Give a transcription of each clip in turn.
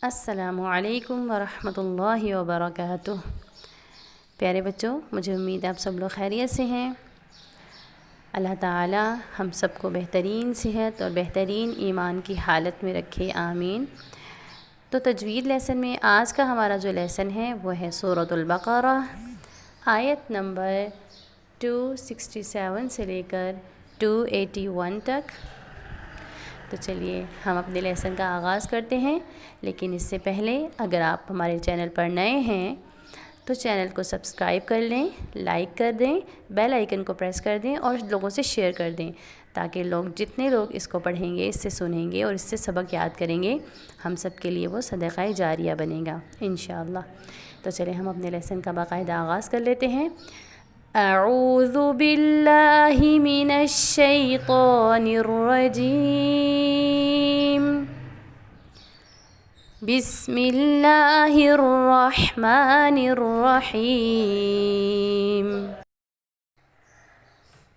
अस्सलामुअलैकुम वरहमतुल्लाहि वबरकातुह। प्यारे बच्चों, मुझे उम्मीद है आप सब लोग खैरियत से हैं। अल्लाह ताला हम सबको बेहतरीन सेहत और बेहतरीन ईमान की हालत में रखे, आमीन। तो तजवीद लेसन में आज का हमारा जो लेसन है वो है सूरतुल बक़रा, आयत नंबर 267 से लेकर 281 तक। तो चलिए हम अपने लेसन का आगाज़ करते हैं, लेकिन इससे पहले अगर आप हमारे चैनल पर नए हैं तो चैनल को सब्सक्राइब कर लें, लाइक कर दें, बेल आइकन को प्रेस कर दें और लोगों से शेयर कर दें, ताकि जितने लोग इसको पढ़ेंगे, इससे सुनेंगे और इससे सबक याद करेंगे, हम सब के लिए वो सदक़ा जारिया बनेगा इंशाअल्लाह। तो चलिए हम अपने लेसन का बाकायदा आगाज़ कर लेते हैं। अऊज़ु बिल्लाहि मिनश शैतानिर रजीम। बिस्मिल्लाहिर रहमानिर रहीम।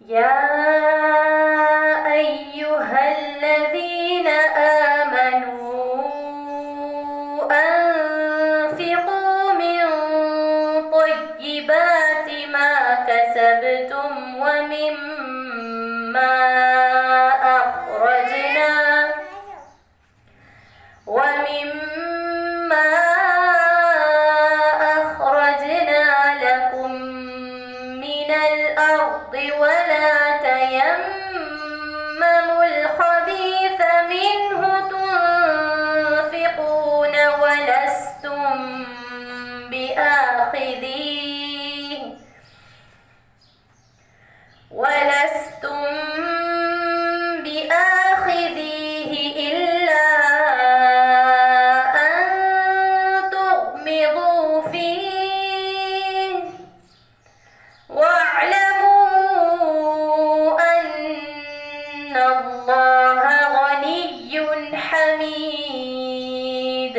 या अय्युहल्लज़ीना आमनू अन्फ़िक़ू मिन तय्यिबाति मा कसबतुम व मिम्मा अख़रजना लकुम मिनल अर्दि वला तयम्ममुल ख़बीथ मिन्हु तुनफ़िक़ून वलस्तुम बिआख़िज़ीहि इल्ला अन तुग़मिज़ू फ़ीहि वअलमू अन्नल्लाह ग़निय्युन हमीद।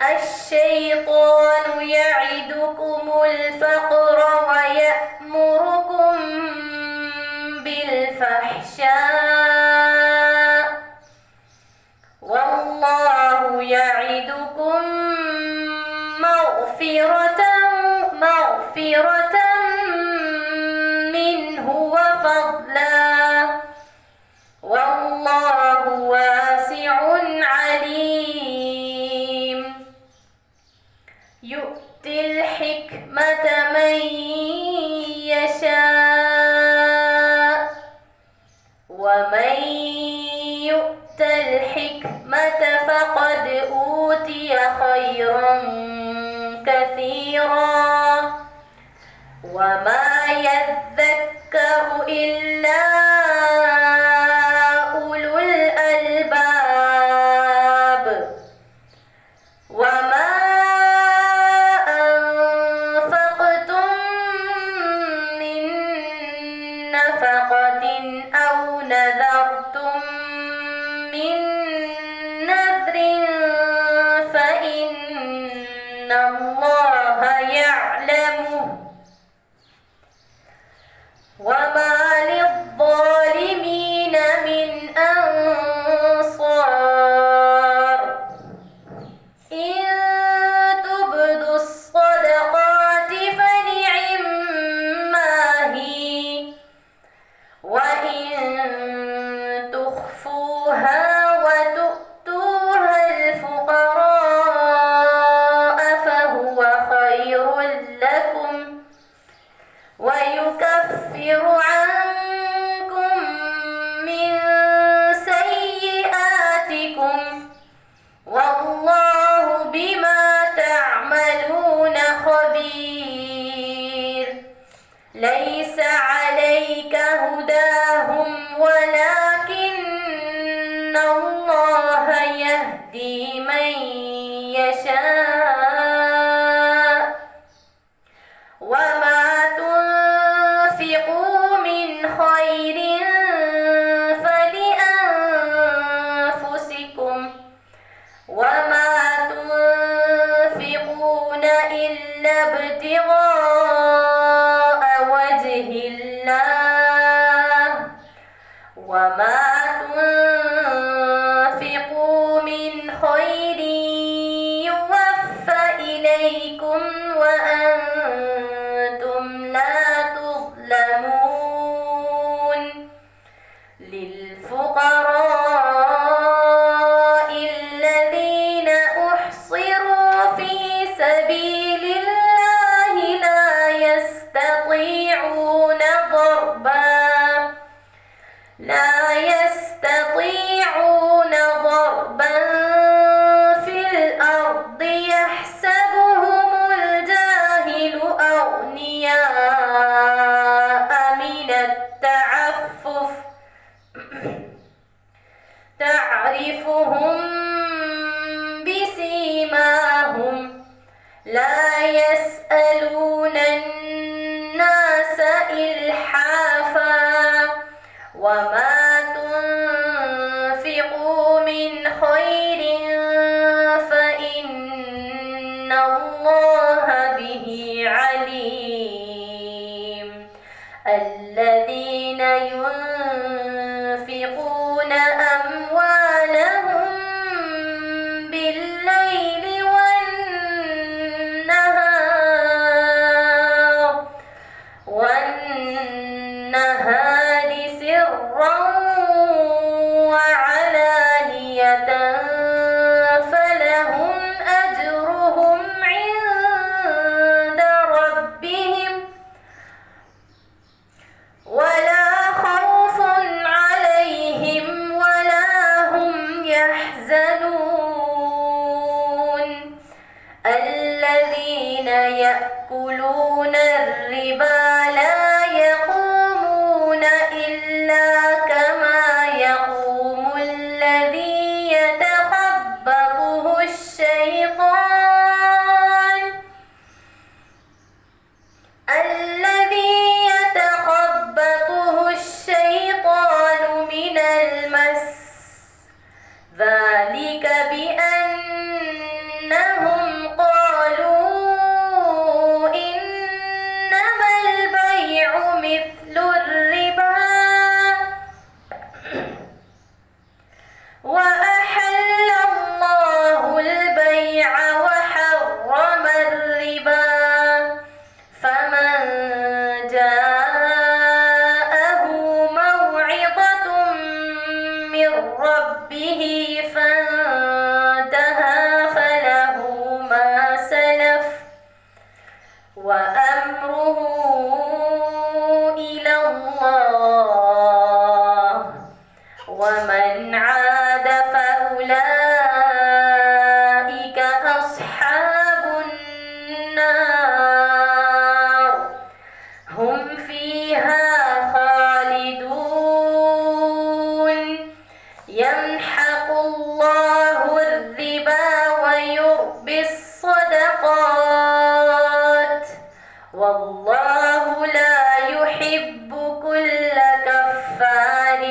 अश्शैतानु यइदुकुमुल फ़क़्र व यअमुरुकुम बिलफ़हशाइ वल्लाहु यइदुकुम मग़फ़िरतन मिन्हु व फ़ज़लन वल्लाहु वासिउन अलीम। यु'तिल हिकमत मन यशा वमन यु'तल हिकमत फ़क़द ऊतिय खैरन कसीरा वमा यज़्ज़क्करु इल्ला उलुल अलबाब। वमा अनफ़क़तुम मिन नफ़क़तिन औ नज़रतुम मिन नज़रिन फ़इन्नल्लाह यअलमुहु वमा लिज़्ज़ालिमीन मिन अंसार। इन तुब्दुस्सदक़ाति फ़निअम्मा ही व इन तुख़्फ़ूहा व तु'तूहल फ़ुक़राअ फ़हुव ख़ैरुल लकुम व युकफ़्फ़िरु अन्कुम मिन सय्यिआतिकुम वल्लाहु बिमा तअमलून ख़बीर। लैसा अलैका हुदाहुम वलाकिन्नल्लाह यहदी मन यशा वमा तुनफ़िक़ू मिन खैरिन फ़लिअन्फ़ुसिकुम वमा तुनफ़िक़ून इल्ला इब्तिग़ाअ वजहिल्लाह वमा तुनफ़िक़ू मिन खैरिन لا يسألون الناس إلحافا وما تنفقوا من خير فإن الله به عليم الذين ينفقون أموالهم بالليل والنهار سرا وعلانية فلهم أجرهم عند ربهم ولا خوف عليهم ولا هم يحزنون الذين يأكلون الربا لا يقومون إلا كما يقوم الذي يتخبطه الشيطان من المس ذلك بأنهم قالوا إنما البيع مثل الربا وأحل الله البيع وحرم الربا فمن جاءه موعظة من ربه فانتهى فله ما سلف وأمره إلى الله ومن عاد فأولئك أصحاب النار هم فيها خالدون يمحق الله الربا ويربي الصدقات والله لا يحب كل كفار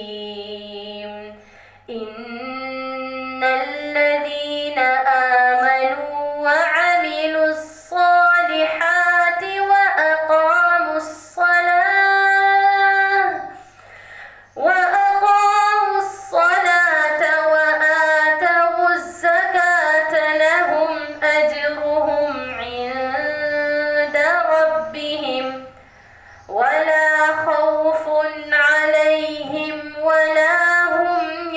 أثيم إن الذين آمنوا وعملوا الصالحات وأقاموا الصلاة وآتوا الزكاة لهم أجرهم عند ربهم ولا خوف عليهم ولا هم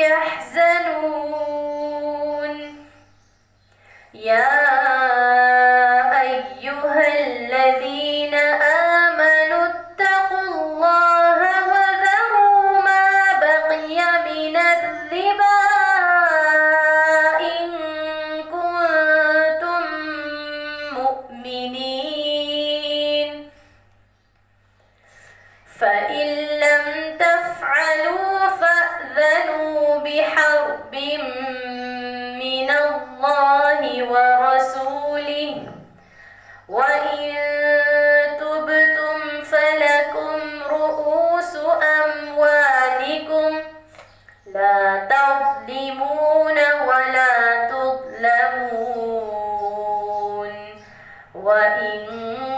يحزنون يا أيها الذين آمنوا اتقوا الله وذروا ما بقي من الربا إن كنتم مؤمنين فإن لم تفعلوا فأذنوا بحرب من الله ورسوله وإن تبتم فلكم رؤوس أموالكم لا تظلمون ولا تظلمون وإن